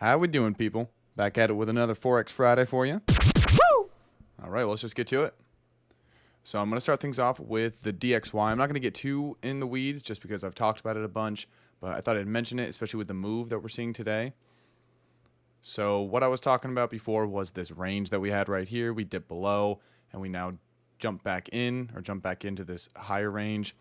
How we doing, people? Back at it with another Forex Friday for you. Woo! All right, well, let's just get to it. So I'm going to start things off with the DXY. I'm not going to get too in the weeds just because I've talked about it a bunch, but I thought I'd mention it, especially with the move that we're seeing today. So what I was talking about before was this range that we had right here. We dipped below, and we now jump back into this higher range.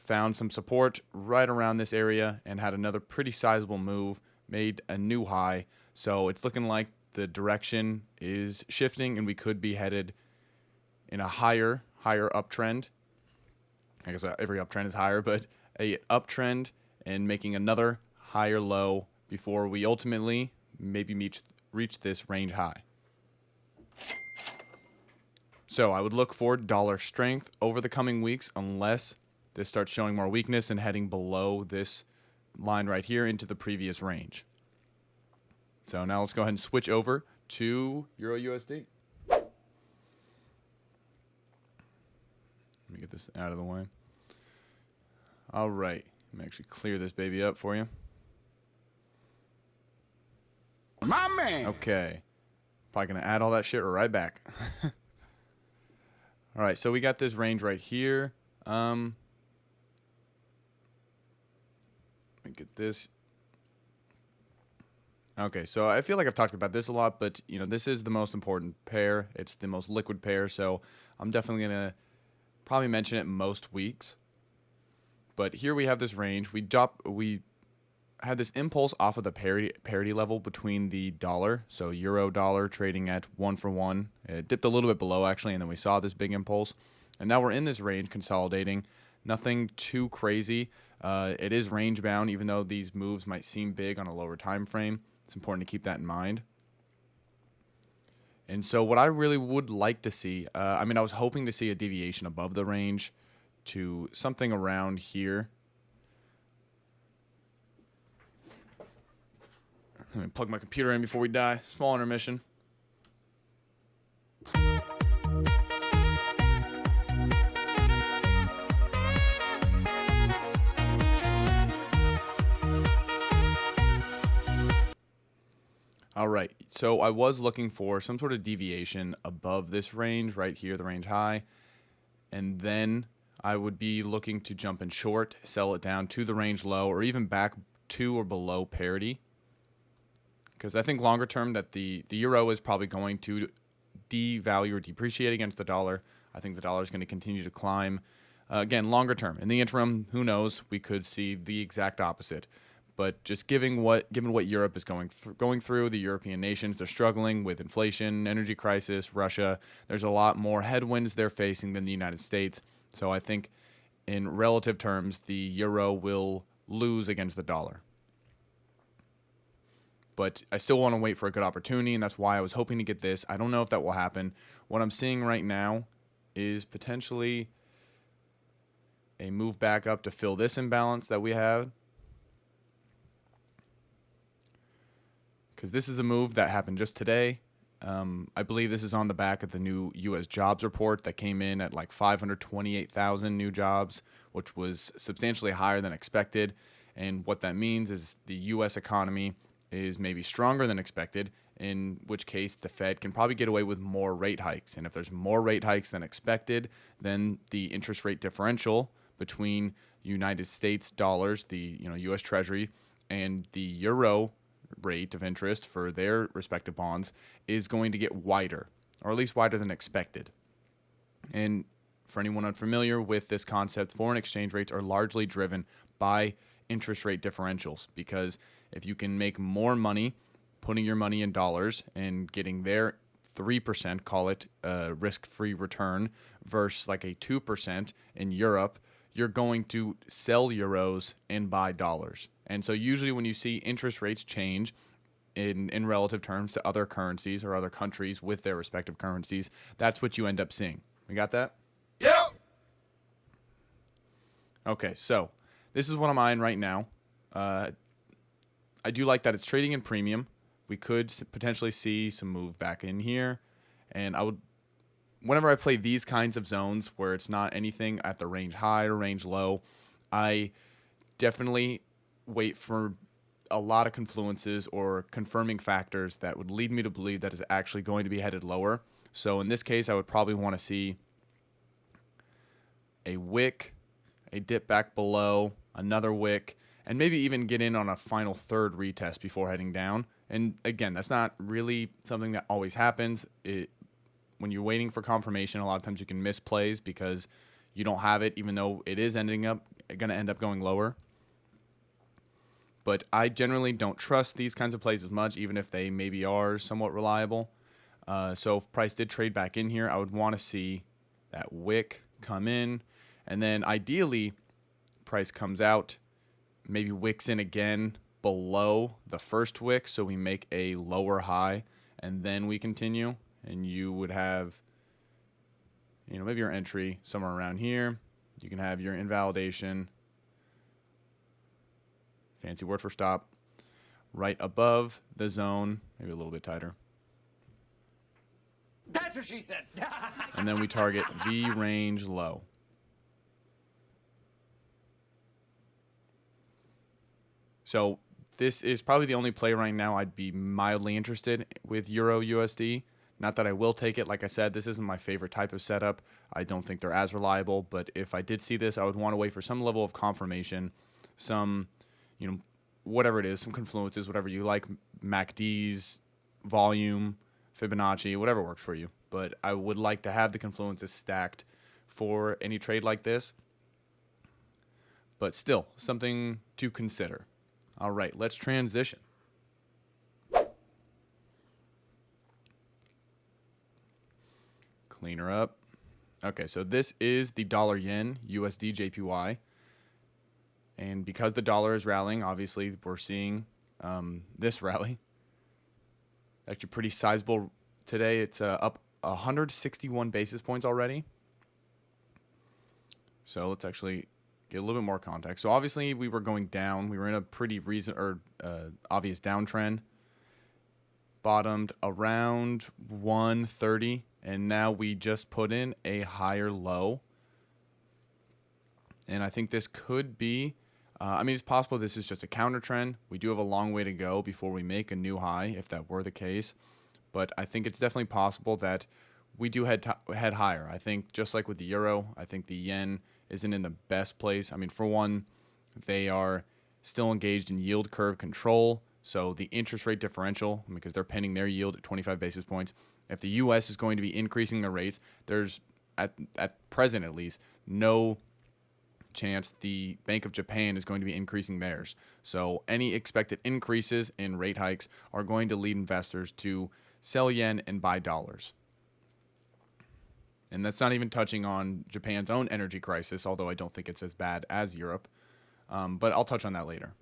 Found some support right around this area and had another pretty sizable move, made a new high. So it's looking like the direction is shifting and we could be headed in a higher uptrend. I guess every uptrend is higher, but a uptrend and making another higher low before we ultimately maybe reach this range high. So I would look for dollar strength over the coming weeks unless this starts showing more weakness and heading below this line right here into the previous range. So now let's go ahead and switch over to Euro USD. Let me get this out of the way. All right. Let me actually clear this baby up for you. My man. Okay. Probably going to add all that shit right back. All right. So we got this range right here. Let me get this. Okay, so I feel like I've talked about this a lot, but this is the most important pair. It's the most liquid pair, so I'm definitely gonna probably mention it most weeks. But here we have this range. We had this impulse off of the parity level between the dollar, so euro dollar trading at 1-for-1. It dipped a little bit below actually, and then we saw this big impulse, and now we're in this range consolidating. Nothing too crazy. It is range bound, even though these moves might seem big on a lower time frame. It's important to keep that in mind. And so what I really would like to see, I was hoping to see a deviation above the range to something around here. Let me plug my computer in before we die. Small intermission. All right, so I was looking for some sort of deviation above this range right here, the range high, and then I would be looking to jump in short, sell it down to the range low, or even back to or below parity, because I think longer term that the euro is probably going to devalue or depreciate against the dollar. I think the dollar is going to continue to climb. Again, longer term. In the interim, who knows? We could see the exact opposite. But just given what Europe is going through, the European nations, they're struggling with inflation, energy crisis, Russia. There's a lot more headwinds they're facing than the United States. So I think in relative terms, the euro will lose against the dollar. But I still want to wait for a good opportunity, and that's why I was hoping to get this. I don't know if that will happen. What I'm seeing right now is potentially a move back up to fill this imbalance that we have. Because this is a move that happened just today. I believe this is on the back of the new U.S. jobs report that came in at like 528,000 new jobs, which was substantially higher than expected. And what that means is the U.S. economy is maybe stronger than expected, in which case the Fed can probably get away with more rate hikes. And if there's more rate hikes than expected, then the interest rate differential between United States dollars, the U.S. Treasury, and the euro rate of interest for their respective bonds is going to get wider, or at least wider than expected. And for anyone unfamiliar with this concept, foreign exchange rates are largely driven by interest rate differentials, because if you can make more money putting your money in dollars and getting their 3%, call it a risk-free return, versus like a 2% in Europe, you're going to sell euros and buy dollars. And so usually when you see interest rates change in relative terms to other currencies or other countries with their respective currencies, that's what you end up seeing. We got that? Yep. Okay, so this is what I'm eyeing right now. I do like that it's trading in premium. We could potentially see some move back in here. And I would, whenever I play these kinds of zones where it's not anything at the range high or range low, I definitely wait for a lot of confluences or confirming factors that would lead me to believe that it's actually going to be headed lower. So in this case, I would probably want to see a wick, a dip back below, another wick, and maybe even get in on a final third retest before heading down. And again, that's not really something that always happens. When you're waiting for confirmation, a lot of times you can miss plays because you don't have it, even though it is going to end up going lower. But I generally don't trust these kinds of plays as much, even if they maybe are somewhat reliable. So if price did trade back in here, I would want to see that wick come in, and then ideally price comes out, maybe wicks in again below the first wick, so we make a lower high, and then we continue, and you would have, maybe your entry somewhere around here. You can have your invalidation, fancy word for stop, right above the zone, maybe a little bit tighter. That's what she said. And then we target the range low. So this is probably the only play right now I'd be mildly interested with Euro USD. Not that I will take it. Like I said, this isn't my favorite type of setup. I don't think they're as reliable. But if I did see this, I would want to wait for some level of confirmation, some, whatever it is, some confluences, whatever you like, MACDs, volume, Fibonacci, whatever works for you. But I would like to have the confluences stacked for any trade like this. But still, something to consider. All right, let's transition. Clean her up. Okay, so this is the dollar yen USD JPY. And because the dollar is rallying, obviously we're seeing this rally. Actually pretty sizable today. It's up 161 basis points already. So let's actually get a little bit more context. So obviously we were going down. We were in a pretty obvious downtrend. Bottomed around 130, and now we just put in a higher low. And I think this could be, it's possible this is just a counter trend. We do have a long way to go before we make a new high, if that were the case. But I think it's definitely possible that we do head higher. I think just like with the euro, I think the yen isn't in the best place. For one, they are still engaged in yield curve control. So the interest rate differential, because they're pinning their yield at 25 basis points. If the U.S. is going to be increasing their rates, there's, at present at least, no chance the Bank of Japan is going to be increasing theirs. So any expected increases in rate hikes are going to lead investors to sell yen and buy dollars. And that's not even touching on Japan's own energy crisis, although I don't think it's as bad as Europe. But I'll touch on that later.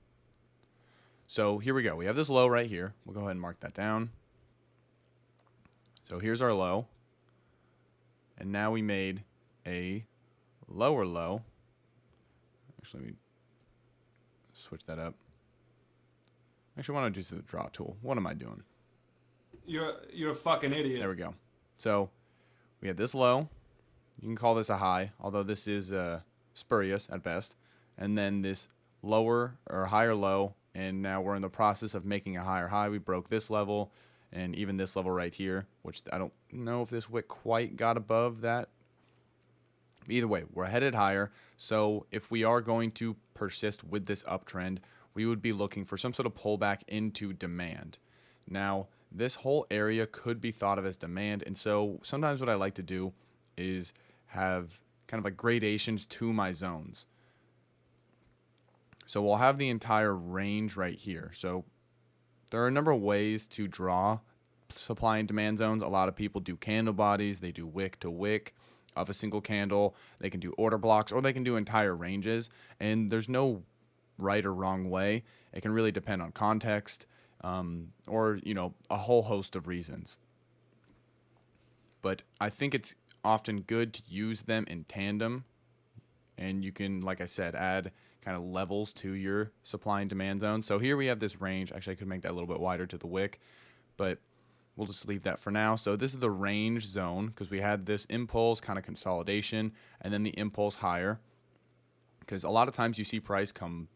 So here we go. We have this low right here. We'll go ahead and mark that down. So here's our low. And now we made a lower low. Actually, let me switch that up. Actually, I want to do the draw tool. What am I doing? You're a fucking idiot. There we go. So we had this low. You can call this a high, although this is spurious at best. And then this lower or higher low. And now we're in the process of making a higher high. We broke this level and even this level right here, which I don't know if this wick quite got above that. Either way, we're headed higher. So if we are going to persist with this uptrend, we would be looking for some sort of pullback into demand. Now, this whole area could be thought of as demand. And so sometimes what I like to do is have kind of like gradations to my zones. So we'll have the entire range right here. So there are a number of ways to draw supply and demand zones. A lot of people do candle bodies. They do wick to wick of a single candle. They can do order blocks, or they can do entire ranges. And there's no right or wrong way. It can really depend on context, or a whole host of reasons. But I think it's often good to use them in tandem. And you can, like I said, add kind of levels to your supply and demand zone. So here we have this range. Actually, I could make that a little bit wider to the wick, but we'll just leave that for now. So this is the range zone because we had this impulse kind of consolidation and then the impulse higher, because a lot of times you see price come,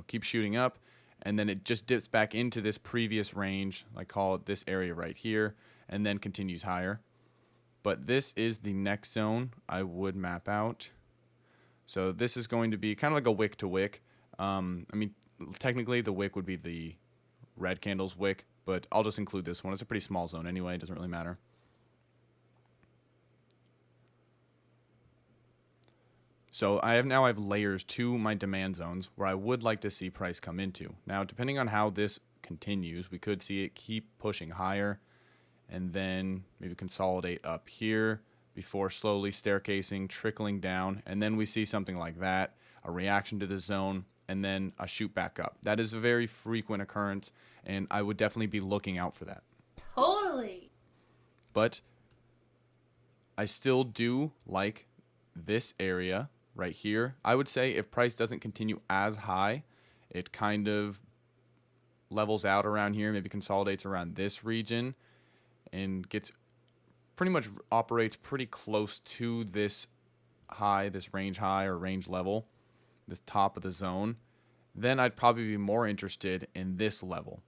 keep shooting up, and then it just dips back into this previous range, I call it this area right here, and then continues higher. But this is the next zone I would map out. So this is going to be kind of like a wick to wick. I mean, technically the wick would be the red candle's wick, but I'll just include this one. It's a pretty small zone anyway. It doesn't really matter. So I have layers to my demand zones where I would like to see price come into. Now, depending on how this continues, we could see it keep pushing higher and then maybe consolidate up here before slowly staircasing, trickling down, and then we see something like that, a reaction to the zone, and then a shoot back up. That is a very frequent occurrence, and I would definitely be looking out for that. Totally. But I still do like this area right here. I would say if price doesn't continue as high, it kind of levels out around here, maybe consolidates around this region, and gets pretty much operates pretty close to this high, this range high or range level, this top of the zone, then I'd probably be more interested in this level.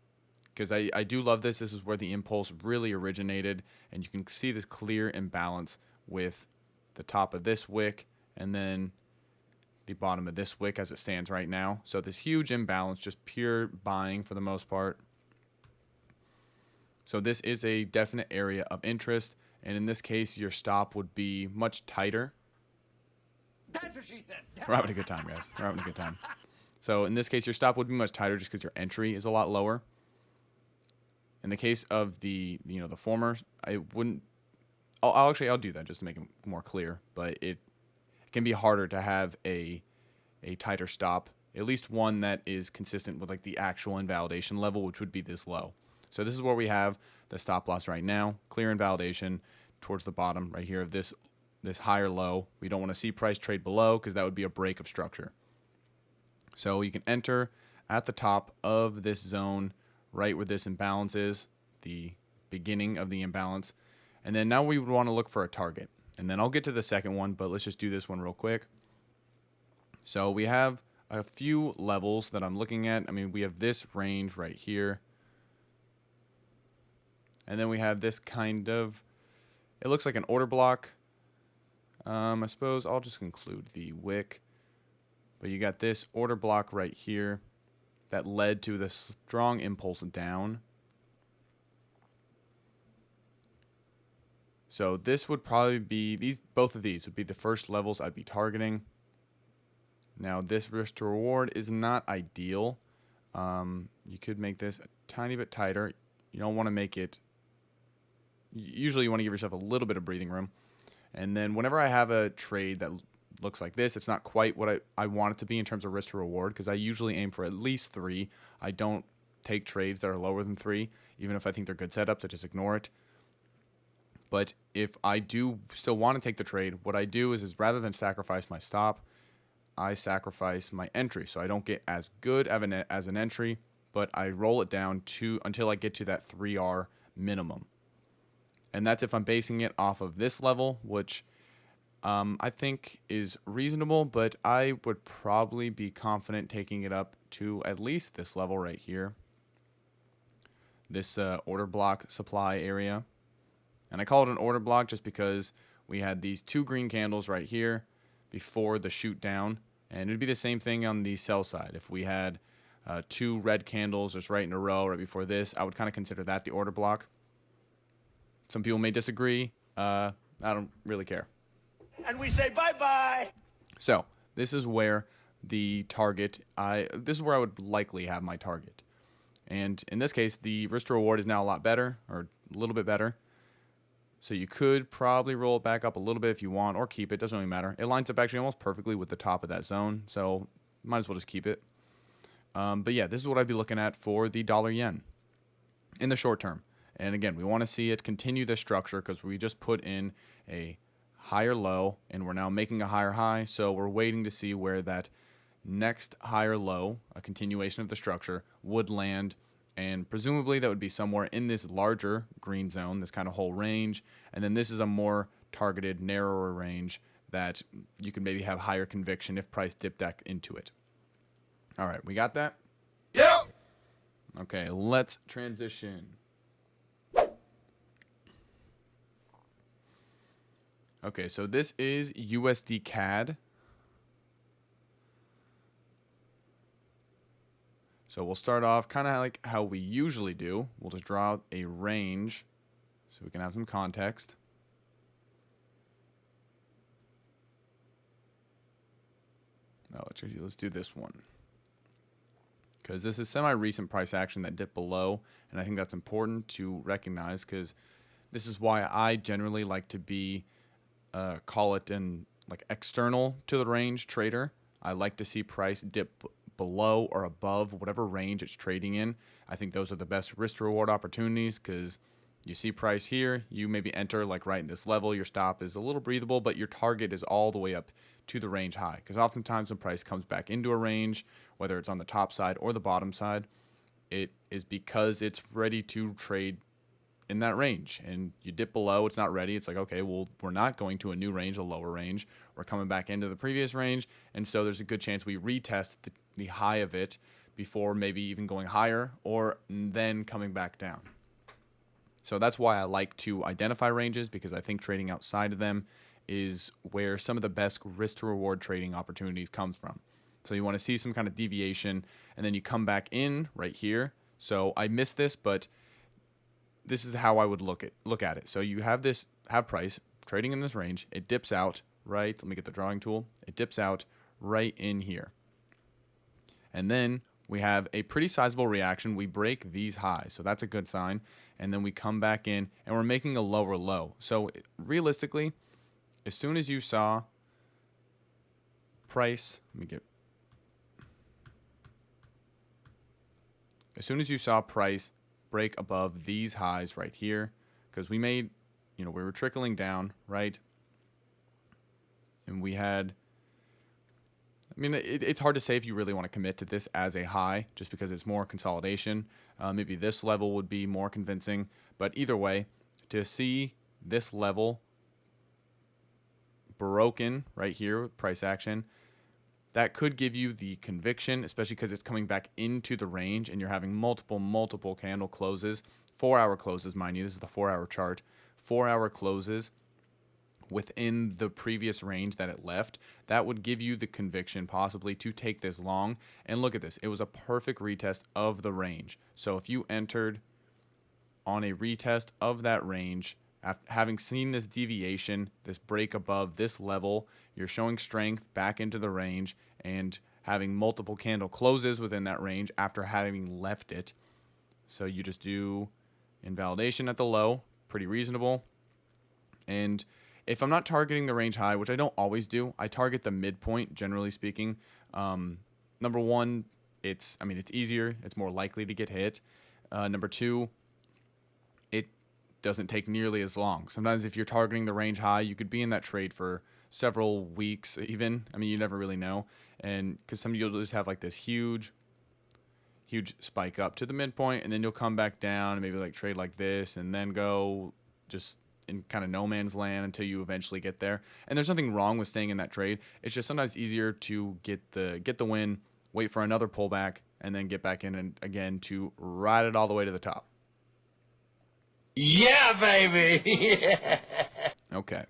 Because I do love this. This is where the impulse really originated, and you can see this clear imbalance with the top of this wick and then the bottom of this wick as it stands right now. So this huge imbalance, just pure buying for the most part. So this is a definite area of interest, and in this case, your stop would be much tighter. That's what she said. We're having a good time, guys. We're having a good time. So in this case, your stop would be much tighter just because your entry is a lot lower. In the case of the former, I wouldn't. I'll do that just to make it more clear. But it can be harder to have a tighter stop, at least one that is consistent with like the actual invalidation level, which would be this low. So this is where we have the stop loss right now, clear invalidation towards the bottom right here of this higher low. We don't want to see price trade below because that would be a break of structure. So you can enter at the top of this zone, right where this imbalance is, the beginning of the imbalance. And then now we would want to look for a target. And then I'll get to the second one, but let's just do this one real quick. So we have a few levels that I'm looking at. I mean, we have this range right here. And then we have this kind of, it looks like an order block. I suppose I'll just include the wick. But you got this order block right here that led to the strong impulse down. So this would probably be, both of these would be the first levels I'd be targeting. Now this risk to reward is not ideal. You could make this a tiny bit tighter. You don't want to make it, usually you want to give yourself a little bit of breathing room. And then whenever I have a trade that looks like this, it's not quite what I want it to be in terms of risk to reward, because I usually aim for at least 3. I don't take trades that are lower than 3. Even if I think they're good setups, I just ignore it. But if I do still want to take the trade, what I do is rather than sacrifice my stop, I sacrifice my entry. So I don't get as good as an entry, but I roll it down until I get to that 3R minimum. And that's if I'm basing it off of this level, which I think is reasonable, but I would probably be confident taking it up to at least this level right here. This order block supply area. And I call it an order block just because we had these 2 green candles right here before the shoot down. And it'd be the same thing on the sell side. If we had 2 red candles just right in a row right before this, I would kind of consider that the order block. Some people may disagree. I don't really care. And we say bye-bye. So this is where the target, this is where I would likely have my target. And in this case, the risk to reward is now a lot better, or a little bit better. So you could probably roll it back up a little bit if you want, or keep it. Doesn't really matter. It lines up actually almost perfectly with the top of that zone, so might as well just keep it. But yeah, this is what I'd be looking at for the dollar yen in the short term. And again, we want to see it continue this structure because we just put in a higher low and we're now making a higher high. So we're waiting to see where that next higher low, a continuation of the structure, would land. And presumably that would be somewhere in this larger green zone, this kind of whole range. And then this is a more targeted, narrower range that you can maybe have higher conviction if price dipped back into it. All right, we got that? Yep. Okay, let's transition. Okay, so this is USD CAD. So we'll start off kind of like how we usually do. We'll just draw out a range so we can have some context. Oh, let's do this one. Because this is semi-recent price action that dipped below, and I think that's important to recognize because this is why I generally like to be, call it an like external to the range trader. I like to see price dip below or above whatever range it's trading in. I think those are the best risk to reward opportunities because you see price here, you maybe enter like right in this level, your stop is a little breathable, but your target is all the way up to the range high. Because oftentimes when price comes back into a range, whether it's on the top side or the bottom side, it is because it's ready to trade in that range. And you dip below, it's not ready. It's like, okay, well, we're not going to a new range, a lower range. We're coming back into the previous range. And so there's a good chance we retest the high of it before maybe even going higher or then coming back down. So that's why I like to identify ranges, because I think trading outside of them is where some of the best risk to reward trading opportunities comes from. So you want to see some kind of deviation, and then you come back in right here. So I missed this, but this is how I would look at it. So you have price trading in this range. It dips out, right? Let me get the drawing tool. It dips out right in here. And then we have a pretty sizable reaction. We break these highs, so that's a good sign. And then we come back in, and we're making a lower low. So realistically, as soon as you saw price, as soon as you saw price break above these highs right here, because we made, we were trickling down, right? And we had, it's hard to say if you really want to commit to this as a high, just because it's more consolidation. Maybe this level would be more convincing, but either way, to see this level broken right here with price action, that could give you the conviction, especially because it's coming back into the range and you're having multiple candle closes, 4-hour closes, mind you. This is the 4-hour chart. 4-hour closes within the previous range that it left. That would give you the conviction possibly to take this long. And look at this. It was a perfect retest of the range. So if you entered on a retest of that range, after having seen this deviation, this break above this level, you're showing strength back into the range and having multiple candle closes within that range after having left it. So you just do invalidation at the low, pretty reasonable. And if I'm not targeting the range high, which I don't always do, I target the midpoint, generally speaking. Number one, it's easier. It's more likely to get hit. Number two, it doesn't take nearly as long. Sometimes if you're targeting the range high, you could be in that trade for several weeks even. You never really know. And because some of you'll just have like this huge spike up to the midpoint, and then you'll come back down and maybe like trade like this and then go just in kind of no man's land until you eventually get there. And there's nothing wrong with staying in that trade. It's just sometimes easier to get the win, wait for another pullback, and then get back in and again to ride it all the way to the top. Yeah, baby. Okay.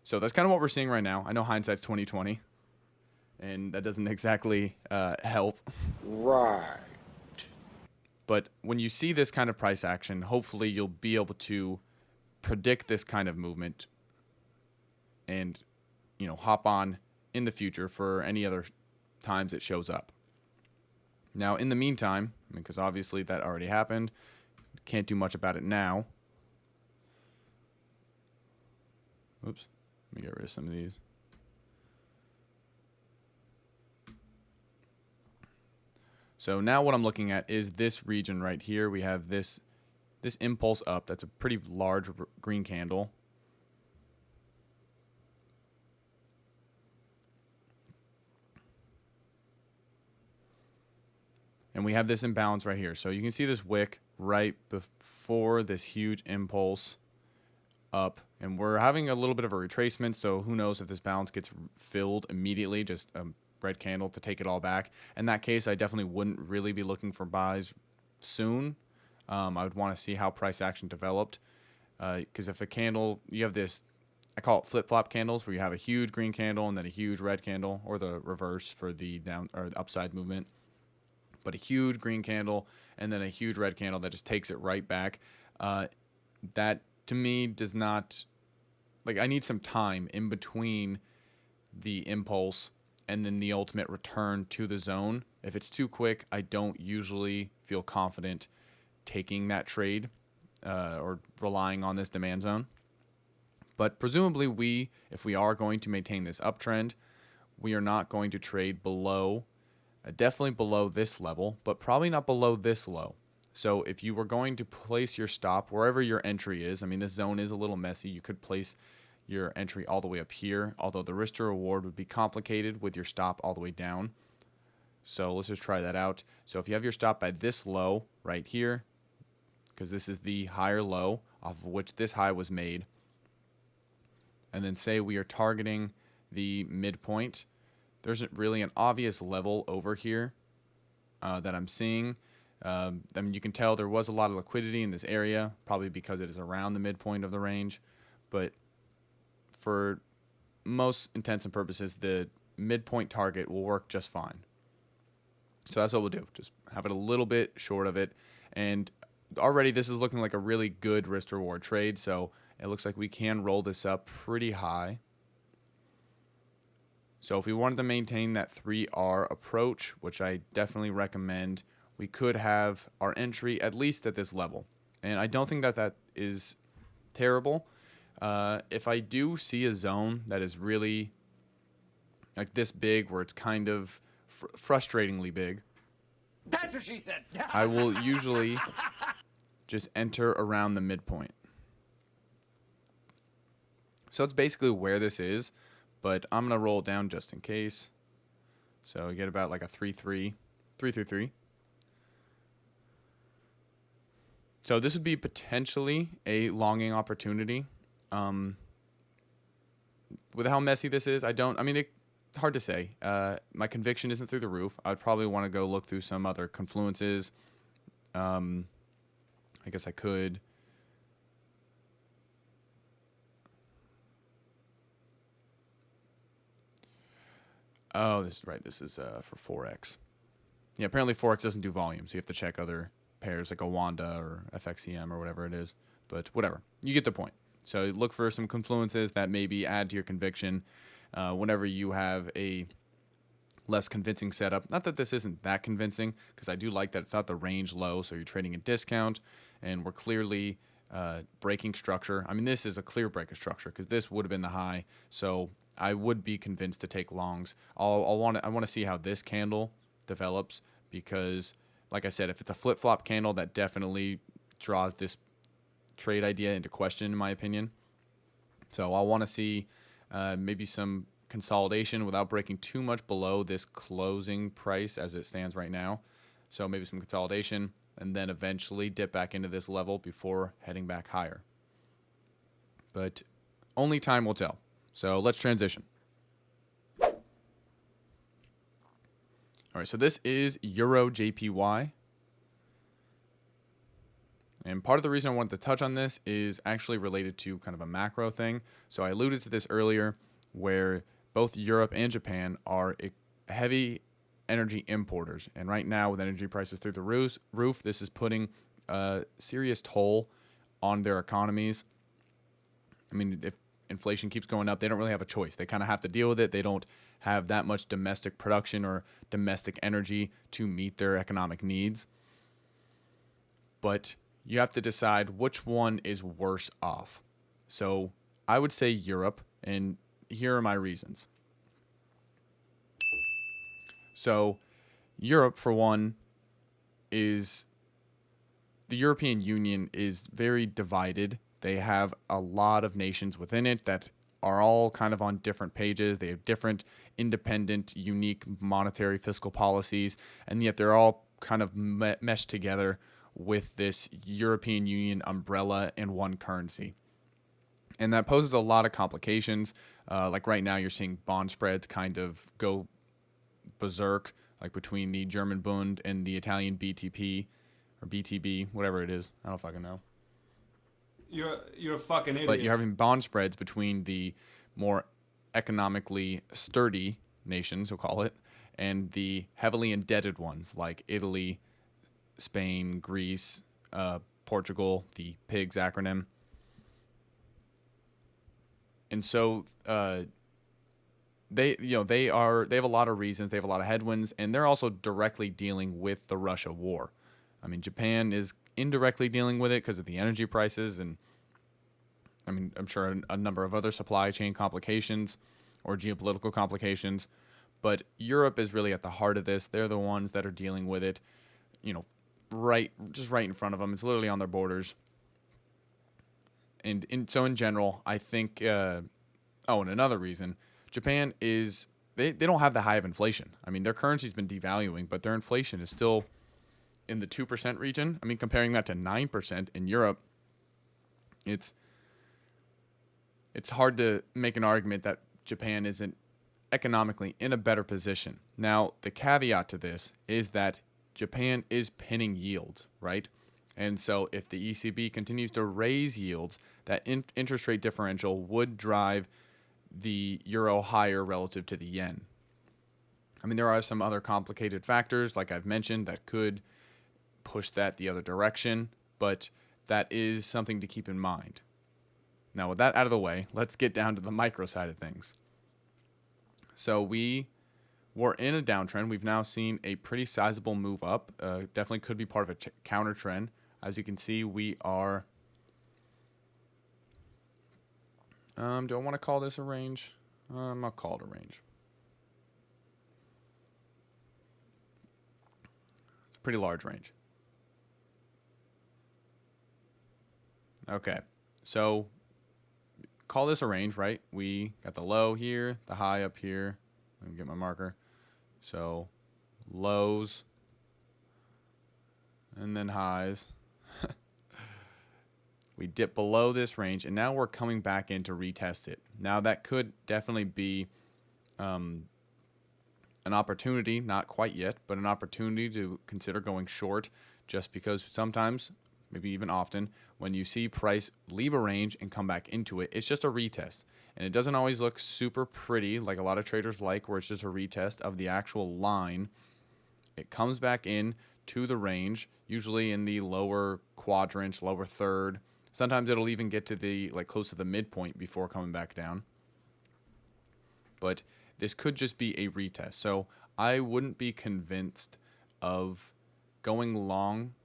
So that's kind of what we're seeing right now. I know hindsight's 20/20, and that doesn't exactly help. Right. But when you see this kind of price action, hopefully you'll be able to predict this kind of movement and, hop on in the future for any other times it shows up. Now, in the meantime, because obviously that already happened, can't do much about it now. Oops. Let me get rid of some of these. So now what I'm looking at is this region right here. We have this impulse up. That's a pretty large green candle. And we have this imbalance right here. So you can see this wick right before this huge impulse up. And we're having a little bit of a retracement. So who knows if this balance gets filled immediately, just red candle to take it all back. In that case, I definitely wouldn't really be looking for buys soon. I would want to see how price action developed, because if a candle, you have this, I call it flip-flop candles, where you have a huge green candle and then a huge red candle, or the reverse for the down or the upside movement. But a huge green candle and then a huge red candle that just takes it right back. That to me does not, like, I need some time in between the impulse and then the ultimate return to the zone. If it's too quick, I don't usually feel confident taking that trade or relying on this demand zone. But presumably if we are going to maintain this uptrend, we are not going to trade below, definitely below this level, but probably not below this low. So if you were going to place your stop wherever your entry is, I mean, this zone is a little messy. You could place your entry all the way up here, although the risk to reward would be complicated with your stop all the way down. So let's just try that out. So if you have your stop by this low right here, because this is the higher low off of which this high was made, and then say we are targeting the midpoint, there's really an obvious level over here that I'm seeing. I mean, you can tell there was a lot of liquidity in this area, probably because it is around the midpoint of the range. But for most intents and purposes, the midpoint target will work just fine. So that's what we'll do. Just have it a little bit short of it. And already this is looking like a really good risk to reward trade. So it looks like we can roll this up pretty high. So if we wanted to maintain that 3R approach, which I definitely recommend, we could have our entry at least at this level. And I don't think that that is terrible. If I do see a zone that is really like this big, where it's kind of frustratingly big, That's what she said. I will usually just enter around the midpoint. So it's basically where this is, but I'm going to roll it down just in case. So you get about like a 3-3. So this would be potentially a longing opportunity. With how messy this is, it's hard to say. My conviction isn't through the roof. I'd probably want to go look through some other confluences. I guess I could. Oh, this is right. This is for Forex. Yeah, apparently Forex doesn't do volume, so you have to check other pairs like a Wanda or FXCM or whatever it is. But whatever. You get the point. So look for some confluences that maybe add to your conviction whenever you have a less convincing setup. Not that this isn't that convincing, because I do like that it's not the range low, so you're trading a discount, and we're clearly breaking structure. I mean, this is a clear break of structure, because this would have been the high, so I would be convinced to take longs. I want to see how this candle develops, because, like I said, if it's a flip-flop candle, that definitely draws this trade idea into question, in my opinion. So I want to see maybe some consolidation without breaking too much below this closing price as it stands right now. So maybe some consolidation, and then eventually dip back into this level before heading back higher. But only time will tell. So let's transition. All right, so this is Euro JPY. And part of the reason I wanted to touch on this is actually related to kind of a macro thing. So I alluded to this earlier, where both Europe and Japan are heavy energy importers. And right now, with energy prices through the roof, this is putting a serious toll on their economies. I mean, if inflation keeps going up, they don't really have a choice. They kind of have to deal with it. They don't have that much domestic production or domestic energy to meet their economic needs. But you have to decide which one is worse off. So I would say Europe, and here are my reasons. So Europe, for one, is the European Union is very divided. They have a lot of nations within it that are all kind of on different pages. They have different independent, unique monetary fiscal policies, and yet they're all kind of meshed together with this European Union umbrella and one currency. And that poses a lot of complications. Like right now, you're seeing bond spreads kind of go berserk, like between the German Bund and the Italian BTP or BTB, whatever it is. I don't fucking know. You're a fucking idiot. But you're having bond spreads between the more economically sturdy nations, we'll call it, and the heavily indebted ones like Italy, Spain, Greece, Portugal, the PIGS acronym. And so they have a lot of reasons, they have a lot of headwinds, and they're also directly dealing with the Russia war. I mean, Japan is indirectly dealing with it because of the energy prices, and I mean, I'm sure a number of other supply chain complications or geopolitical complications, but Europe is really at the heart of this. They're the ones that are dealing with it, right in front of them. It's literally on their borders. And so in general, I think, and another reason, Japan is, they don't have the high of inflation. I mean, their currency's been devaluing, but their inflation is still in the 2% region. I mean, comparing that to 9% in Europe, it's hard to make an argument that Japan isn't economically in a better position. Now, the caveat to this is that Japan is pinning yields, right? And so if the ECB continues to raise yields, that interest rate differential would drive the euro higher relative to the yen. I mean, there are some other complicated factors, like I've mentioned, that could push that the other direction, but that is something to keep in mind. Now, with that out of the way, let's get down to the micro side of things. So we were in a downtrend. We've now seen a pretty sizable move up. Definitely could be part of a counter trend. As you can see, we are... do I want to call this a range? I'll call it a range. It's a pretty large range. Okay, so call this a range, right? We got the low here, the high up here. Let me get my marker. So lows and then highs. We dip below this range, and now we're coming back in to retest it. Now that could definitely be an opportunity, not quite yet, but an opportunity to consider going short, just because sometimes, maybe even often, when you see price leave a range and come back into it, it's just a retest. And it doesn't always look super pretty, like a lot of traders like, where it's just a retest of the actual line. It comes back in to the range, usually in the lower quadrant, lower third. Sometimes it'll even get to the, like, close to the midpoint before coming back down. But this could just be a retest. So I wouldn't be convinced of going long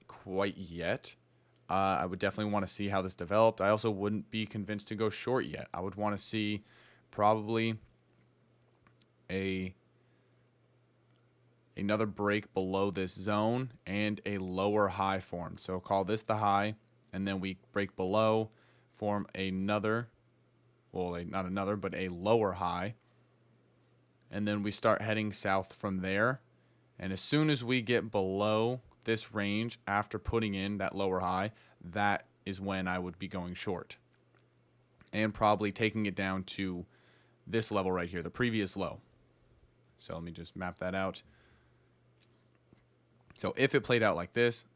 quite yet. I would definitely want to see how this developed. I also wouldn't be convinced to go short yet. I would want to see probably another break below this zone and a lower high form. So call this the high, and then we break below, form another, well, not another, but a lower high. And then we start heading south from there. And as soon as we get below this range after putting in that lower high, that is when I would be going short. And probably taking it down to this level right here, the previous low. So let me just map that out. So if it played out like this,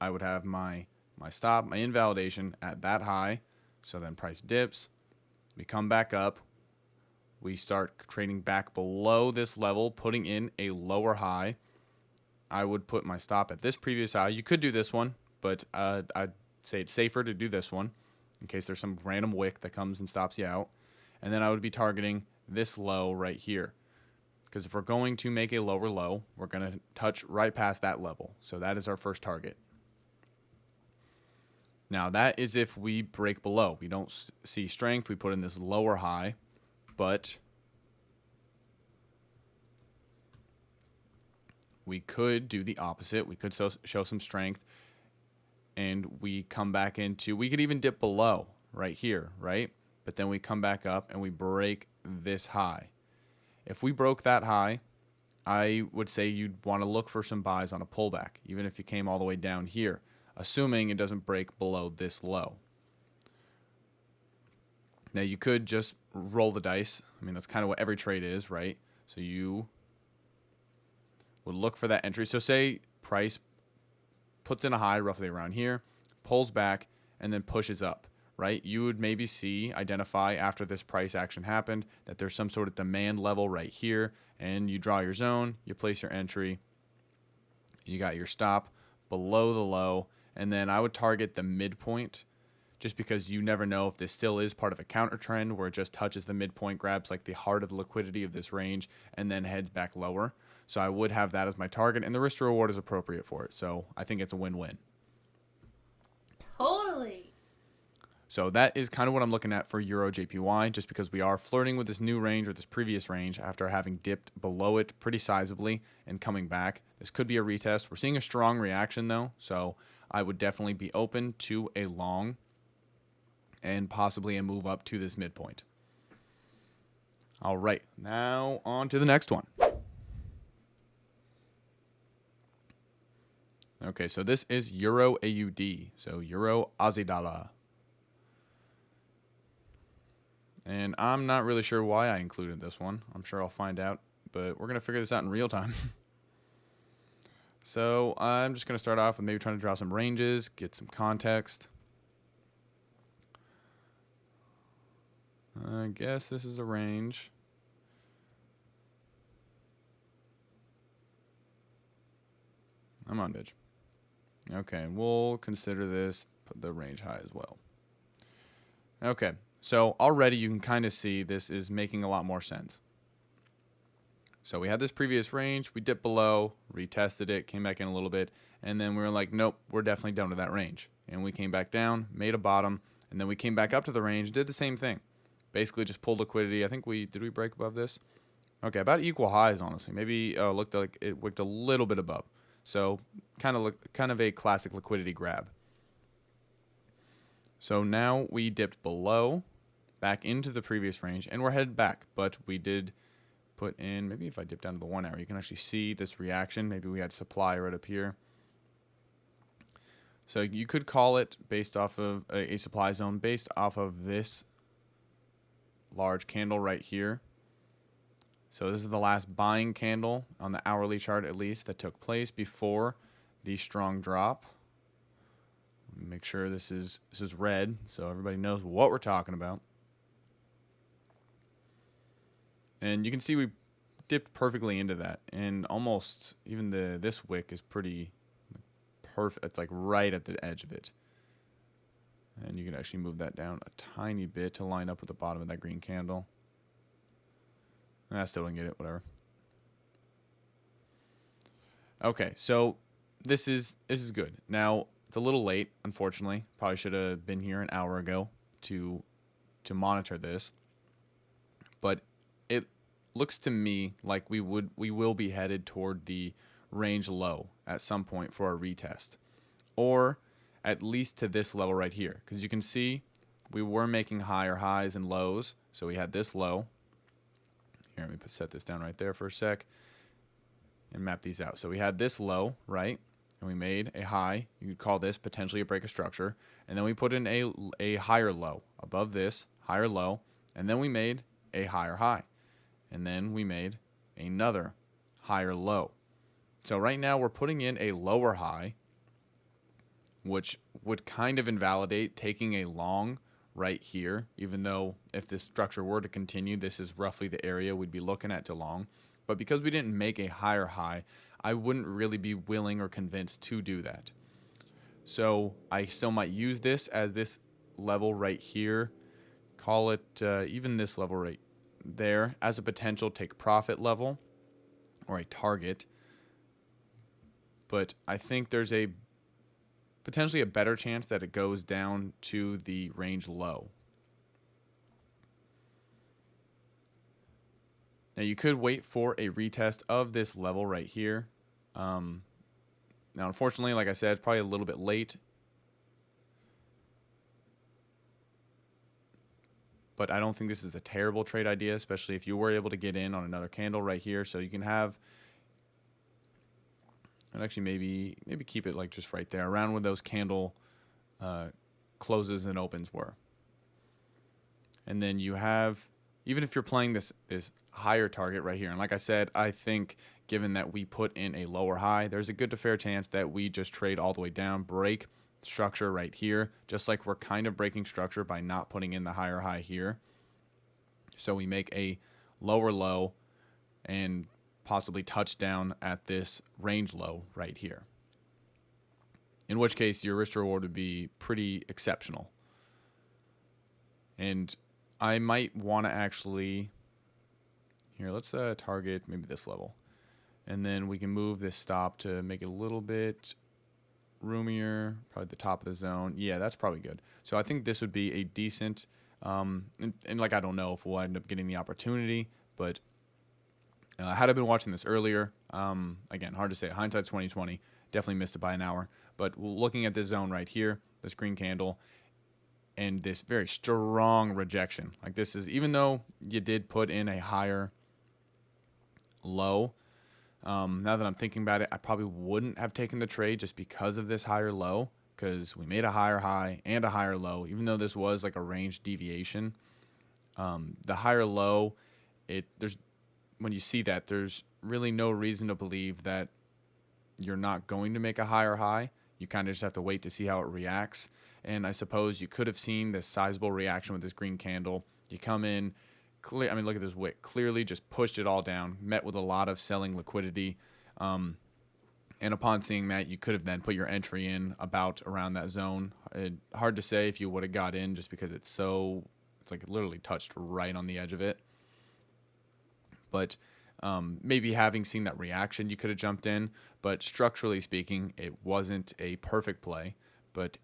I would have my stop, my invalidation at that high. So then price dips. We come back up. We start trading back below this level, putting in a lower high. I would put my stop at this previous high. You could do this one, but I'd say it's safer to do this one in case there's some random wick that comes and stops you out. And then I would be targeting this low right here. Because if we're going to make a lower low, we're going to touch right past that level. So that is our first target. Now, that is if we break below. We don't see strength. We put in this lower high, but we could do the opposite. We could show some strength, and we come back into, we could even dip below right here, right? But then we come back up and we break this high. If we broke that high, I would say you'd want to look for some buys on a pullback, even if you came all the way down here, assuming it doesn't break below this low. Now, you could just roll the dice. I mean, that's kind of what every trade is, right? So you would look for that entry. So say price puts in a high roughly around here, pulls back, and then pushes up, right? You would maybe identify after this price action happened that there's some sort of demand level right here, and you draw your zone, you place your entry, you got your stop below the low, and then I would target the midpoint just because you never know if this still is part of a counter trend where it just touches the midpoint, grabs like the heart of the liquidity of this range, and then heads back lower. So I would have that as my target, and the risk to reward is appropriate for it. So I think it's a win-win. Totally. So that is kind of what I'm looking at for Euro JPY, just because we are flirting with this new range or this previous range after having dipped below it pretty sizably and coming back. This could be a retest. We're seeing a strong reaction though, so I would definitely be open to a long and possibly a move up to this midpoint. All right, now on to the next one. Okay, so this is Euro AUD, so Euro Aussie Dollar. And I'm not really sure why I included this one. I'm sure I'll find out, but we're going to figure this out in real time. So I'm just going to start off with maybe trying to draw some ranges, get some context. I guess this is a range. I'm on bitch. Okay, we'll consider this, put the range high as well. Okay, so already you can kind of see this is making a lot more sense. So we had this previous range, we dipped below, retested it, came back in a little bit, and then we were like, nope, we're definitely done with that range. And we came back down, made a bottom, and then we came back up to the range, did the same thing. Basically just pulled liquidity. I think did we break above this? Okay, about equal highs, honestly. Maybe looked like it wicked a little bit above. So kind of a classic liquidity grab. So now we dipped below, back into the previous range, and we're headed back. But we did put in, maybe if I dip down to the 1 hour, you can actually see this reaction. Maybe we had supply right up here. So you could call it based off of a supply zone based off of this large candle right here. So this is the last buying candle on the hourly chart, at least, that took place before the strong drop. Make sure this is red so everybody knows what we're talking about. And you can see we dipped perfectly into that, and almost even this wick is pretty perfect. It's like right at the edge of it. And you can actually move that down a tiny bit to line up with the bottom of that green candle. I still don't get it, whatever. Okay, so this is good. Now, it's a little late, unfortunately. Probably should have been here an hour ago to monitor this. But it looks to me like we will be headed toward the range low at some point for a retest. Or at least to this level right here. Because you can see we were making higher highs and lows. So we had this low. Here, let me set this down right there for a sec and map these out. So we had this low, right? And we made a high. You could call this potentially a break of structure. And then we put in a higher low above this, higher low. And then we made a higher high. And then we made another higher low. So right now we're putting in a lower high, which would kind of invalidate taking a long right here, even though if this structure were to continue, this is roughly the area we'd be looking at to long. But because we didn't make a higher high, I wouldn't really be willing or convinced to do that. So I still might use this as this level right here, call it even this level right there as a potential take profit level or a target. But I think there's potentially a better chance that it goes down to the range low. Now you could wait for a retest of this level right here. Now unfortunately, like I said, it's probably a little bit late. But I don't think this is a terrible trade idea, especially if you were able to get in on another candle right here. So you can have, and actually maybe keep it like just right there, around where those candle closes and opens were. And then you have even if you're playing this higher target right here, and like I said, I think given that we put in a lower high, there's a good to fair chance that we just trade all the way down, break structure right here, just like we're kind of breaking structure by not putting in the higher high here. So we make a lower low and possibly touch down at this range low right here. In which case, your risk to reward would be pretty exceptional. And I might want to actually, here, let's target maybe this level. And then we can move this stop to make it a little bit roomier, probably the top of the zone. Yeah, that's probably good. So I think this would be a decent, and like I don't know if we'll end up getting the opportunity, but had I been watching this earlier, again, hard to say. Hindsight's 2020. Definitely missed it by an hour. But looking at this zone right here, this green candle, and this very strong rejection. Like this is, even though you did put in a higher low, now that I'm thinking about it, I probably wouldn't have taken the trade just because of this higher low, because we made a higher high and a higher low, even though this was like a range deviation. The higher low, there's when you see that, there's really no reason to believe that you're not going to make a higher high. You kind of just have to wait to see how it reacts. And I suppose you could have seen this sizable reaction with this green candle. You come in, I mean, look at this wick. Clearly just pushed it all down, met with a lot of selling liquidity. And upon seeing that, you could have then put your entry in about around that zone. Hard to say if you would have got in just because it's like it literally touched right on the edge of it. But maybe having seen that reaction, you could have jumped in. But structurally speaking, it wasn't a perfect play. But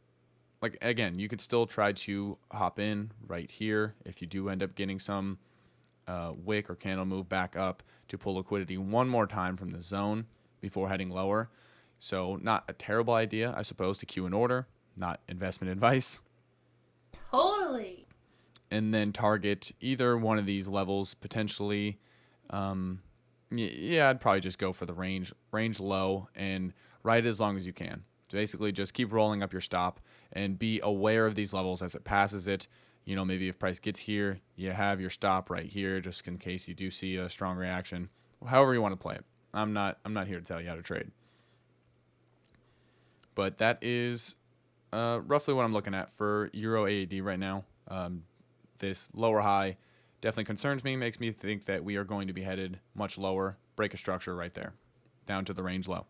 like again, you could still try to hop in right here if you do end up getting some wick or candle move back up to pull liquidity one more time from the zone before heading lower. So not a terrible idea, I suppose, to queue an order. Not investment advice. Totally. And then target either one of these levels potentially. Yeah, I'd probably just go for the range low and ride as long as you can. So basically just keep rolling up your stop and be aware of these levels as it passes it. You know, maybe if price gets here, you have your stop right here just in case you do see a strong reaction. However you want to play it. I'm not here to tell you how to trade. But that is roughly what I'm looking at for Euro AAD right now. This lower high definitely concerns me, makes me think that we are going to be headed much lower. Break a structure right there, down to the range low.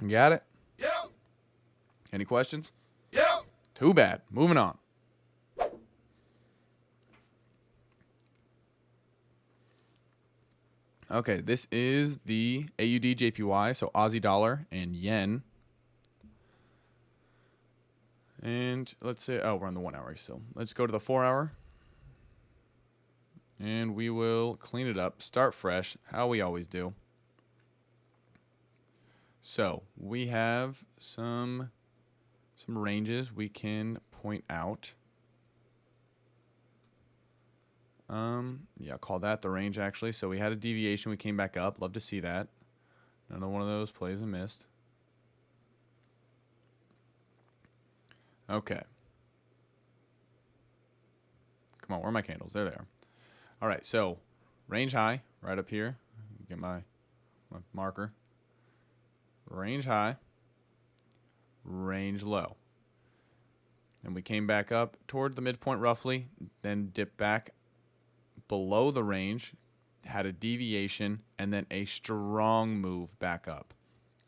You got it? Yep. Any questions? Yep. Too bad. Moving on. Okay, this is the AUD JPY, so Aussie dollar and yen. And let's say, we're on the 1 hour still. Let's go to the 4 hour. And we will clean it up, start fresh, how we always do. So we have some ranges we can point out. Yeah, I'll call that the range actually. So we had a deviation, we came back up. Love to see that. Another one of those plays and missed. Okay. Come on, where are my candles? There they are. All right, so range high right up here. Get my marker. Range high, range low. And we came back up toward the midpoint roughly, then dipped back below the range, had a deviation, and then a strong move back up.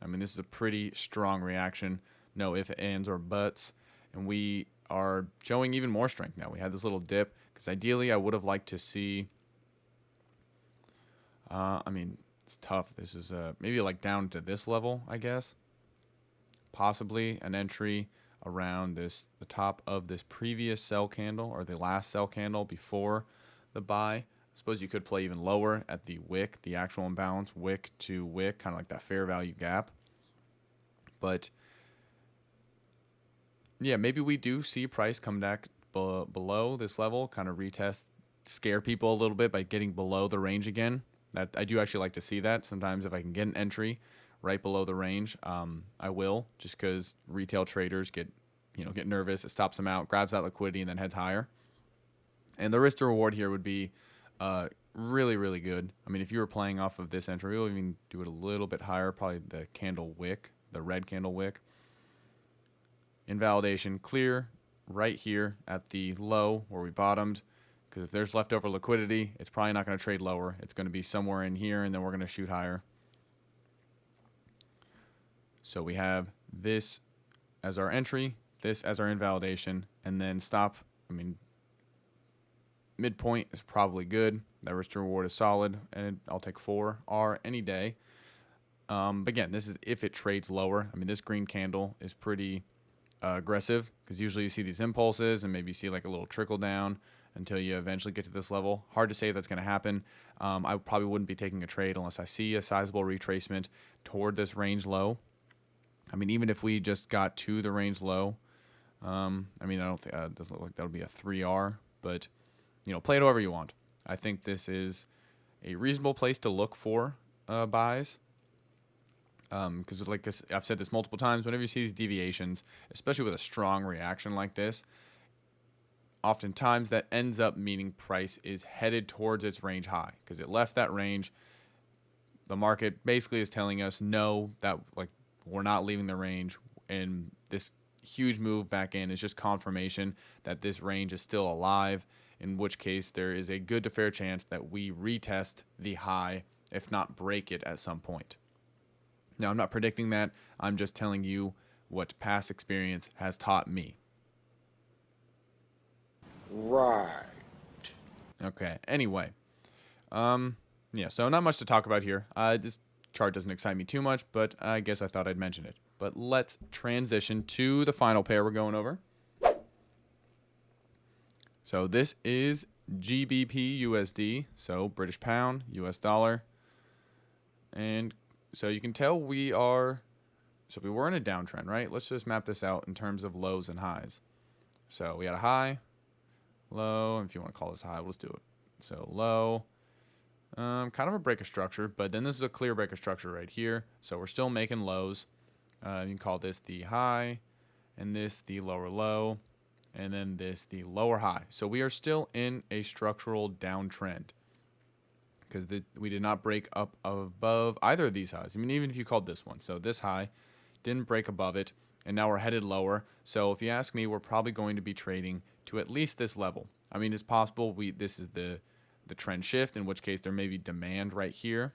I mean, this is a pretty strong reaction. No ifs, ands, or buts. And we are showing even more strength now. We had this little dip, because ideally I would have liked to see, I mean, it's tough. This is maybe like down to this level, I guess. Possibly an entry around the top of this previous sell candle or the last sell candle before the buy. I suppose you could play even lower at the wick, the actual imbalance, wick to wick, kind of like that fair value gap. But yeah, maybe we do see price come back below this level, kind of retest, scare people a little bit by getting below the range again. That I do actually like to see that. Sometimes if I can get an entry right below the range, I will, just because retail traders get nervous. It stops them out, grabs that liquidity, and then heads higher. And the risk to reward here would be Really, really good. I mean, if you were playing off of this entry, we'll even do it a little bit higher, probably the candle wick, the red candle wick. Invalidation clear right here at the low where we bottomed, because if there's leftover liquidity, it's probably not going to trade lower. It's going to be somewhere in here, and then we're going to shoot higher. So we have this as our entry, this as our invalidation, and then stop. I mean, midpoint is probably good. That risk to reward is solid, and I'll take 4R any day. But again, this is if it trades lower. I mean, this green candle is pretty aggressive, because usually you see these impulses and maybe you see like a little trickle down until you eventually get to this level. Hard to say if that's going to happen. I probably wouldn't be taking a trade unless I see a sizable retracement toward this range low. I mean, even if we just got to the range low, I mean, I don't think it doesn't look like that'll be a 3R, but you know, play it however you want. I think this is a reasonable place to look for buys. Because like I've said this multiple times, whenever you see these deviations, especially with a strong reaction like this, oftentimes that ends up meaning price is headed towards its range high, because it left that range. The market basically is telling us no, that like we're not leaving the range, and this huge move back in is just confirmation that this range is still alive, in which case there is a good to fair chance that we retest the high, if not break it at some point. Now, I'm not predicting that. I'm just telling you what past experience has taught me. Right. Okay. Anyway, yeah. So not much to talk about here. This chart doesn't excite me too much, but I guess I thought I'd mention it. But let's transition to the final pair we're going over. So this is GBP USD, so British pound, US dollar, and so you can tell we were in a downtrend, right? Let's just map this out in terms of lows and highs. So we had a high, low, and if you want to call this high, we'll just do it. So low, kind of a break of structure, but then this is a clear break of structure right here. So we're still making lows. You can call this the high, and this the lower low, and then this the lower high. So we are still in a structural downtrend, because we did not break up above either of these highs. I mean, even if you called this one. So this high didn't break above it, and now we're headed lower. So if you ask me, we're probably going to be trading to at least this level. I mean, it's possible this is the trend shift, in which case there may be demand right here.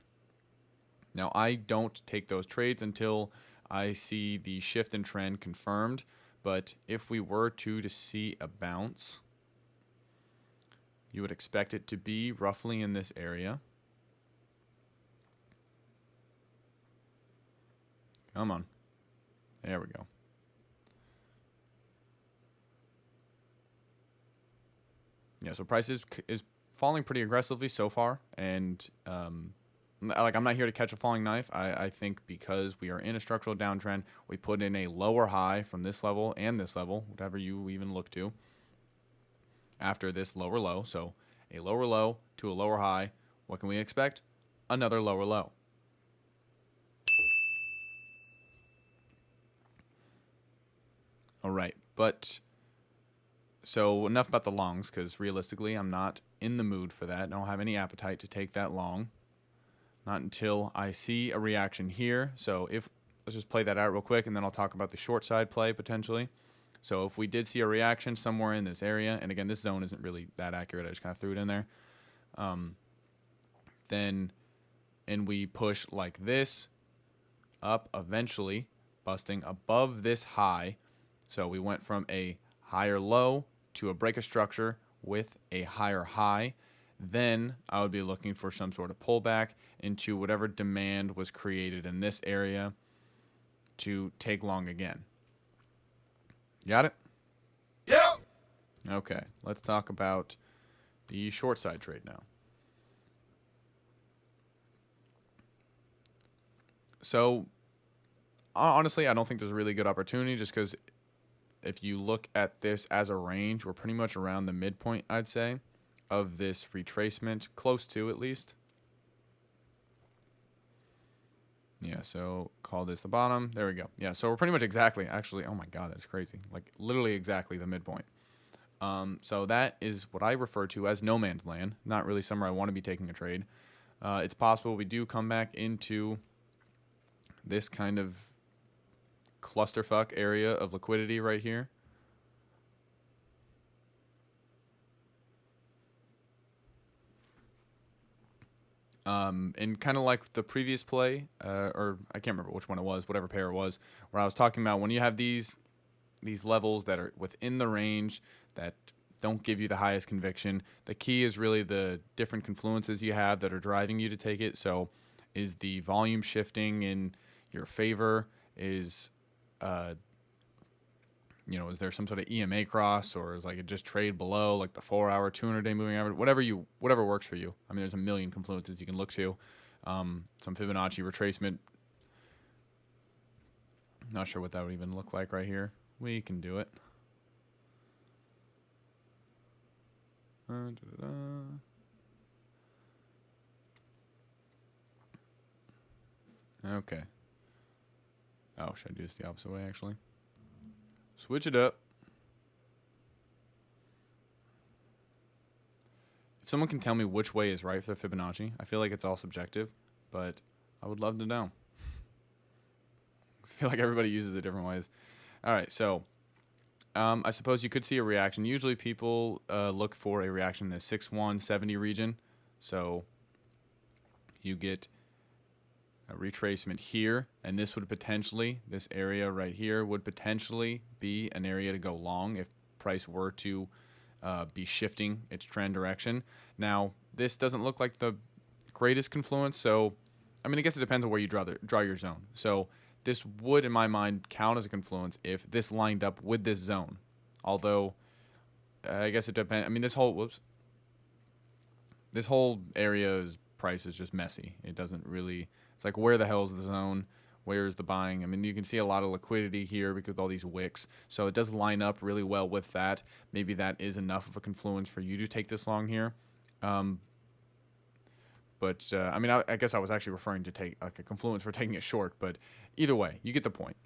Now, I don't take those trades until I see the shift in trend confirmed. But if we were to see a bounce, you would expect it to be roughly in this area. Come on. There we go. Yeah, so price is falling pretty aggressively so far, and like I'm not here to catch a falling knife. I think because we are in a structural downtrend, we put in a lower high from this level and this level, whatever you even look to, after this lower low. So a lower low to a lower high. What can we expect? Another lower low. All right, but so enough about the longs, because realistically, I'm not in the mood for that. I don't have any appetite to take that long. Not until I see a reaction here. So let's just play that out real quick, and then I'll talk about the short side play potentially. So if we did see a reaction somewhere in this area, and again, this zone isn't really that accurate. I just kind of threw it in there. And we push like this up, eventually busting above this high. So we went from a higher low to a break of structure with a higher high. Then I would be looking for some sort of pullback into whatever demand was created in this area to take long again. Got it? Yep. Okay, let's talk about the short side trade now. So honestly, I don't think there's a really good opportunity, just because if you look at this as a range, we're pretty much around the midpoint, I'd say, of this retracement, close to at least. Yeah, so call this the bottom. There we go. Yeah, so we're pretty much exactly, actually, oh my God, that's crazy. Like literally exactly the midpoint So that is what I refer to as no man's land. Not really somewhere I want to be taking a trade. It's possible we do come back into this kind of clusterfuck area of liquidity right here. And kind of like the previous play, or I can't remember which one it was, whatever pair it was, where I was talking about when you have these levels that are within the range that don't give you the highest conviction. The key is really the different confluences you have that are driving you to take it. So is the volume shifting in your favor? Is is there some sort of EMA cross, or is like it just trade below like the 4-hour, 200-day moving average, whatever works for you. I mean, there's a million confluences you can look to. Some Fibonacci retracement. Not sure what that would even look like right here. We can do it. Okay. Oh, should I do this the opposite way, actually? Switch it up. If someone can tell me which way is right for the Fibonacci, I feel like it's all subjective, but I would love to know. I feel like everybody uses it different ways. All right, so I suppose you could see a reaction. Usually people look for a reaction in the 6170 region. So you get a retracement here, and this area right here would potentially be an area to go long if price were to be shifting its trend direction. Now, this doesn't look like the greatest confluence, so I mean, I guess it depends on where you draw your zone. So this would, in my mind, count as a confluence if this lined up with this zone. Although, I guess it depends. I mean, this whole area's price is just messy. It doesn't really. It's like, where the hell is the zone? Where is the buying? I mean, you can see a lot of liquidity here because of all these wicks. So it does line up really well with that. Maybe that is enough of a confluence for you to take this long here. I mean, I guess I was actually referring to take like a confluence for taking it short. But either way, you get the point.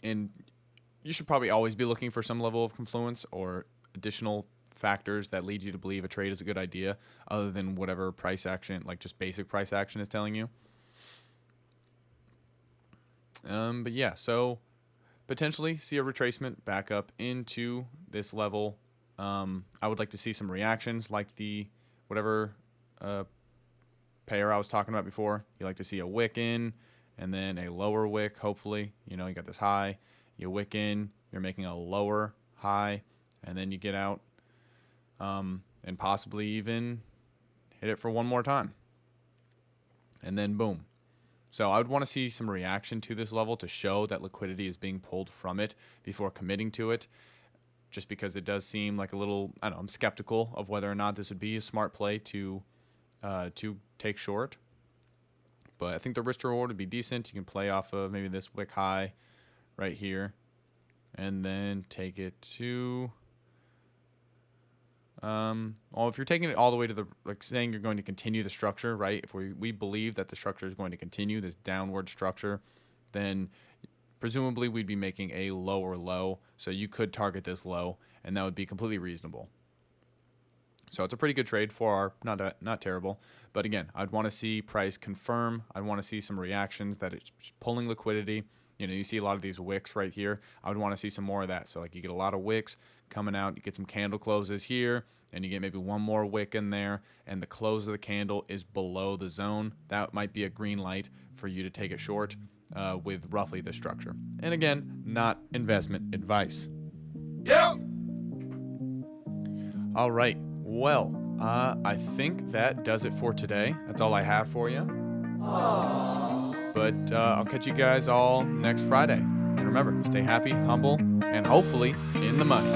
And you should probably always be looking for some level of confluence or additional factors that lead you to believe a trade is a good idea, other than whatever price action, like just basic price action, is telling you. But yeah, so potentially see a retracement back up into this level. I would like to see some reactions like the whatever pair I was talking about before. You like to see a wick in and then a lower wick, hopefully. You got this high, you wick in, you're making a lower high, and then you get out and possibly even hit it for one more time. And then boom. So I would want to see some reaction to this level to show that liquidity is being pulled from it before committing to it, just because it does seem like a little, I don't know, I'm skeptical of whether or not this would be a smart play to take short. But I think the risk to reward would be decent. You can play off of maybe this wick high right here and then take it to, if you're taking it all the way to the, like saying you're going to continue the structure, right? If we believe that the structure is going to continue this downward structure, then presumably we'd be making a lower low. So you could target this low, and that would be completely reasonable. So it's a pretty good trade for our, not terrible. But again, I'd want to see price confirm. I'd want to see some reactions that it's pulling liquidity. You see a lot of these wicks right here. I would want to see some more of that. So like you get a lot of wicks coming out. You get some candle closes here, and you get maybe one more wick in there, and the close of the candle is below the zone. That might be a green light for you to take it short with roughly this structure. And again, not investment advice. Yep. All right. Well, I think that does it for today. That's all I have for you. But I'll catch you guys all next Friday. And remember, stay happy, humble, and hopefully in the money.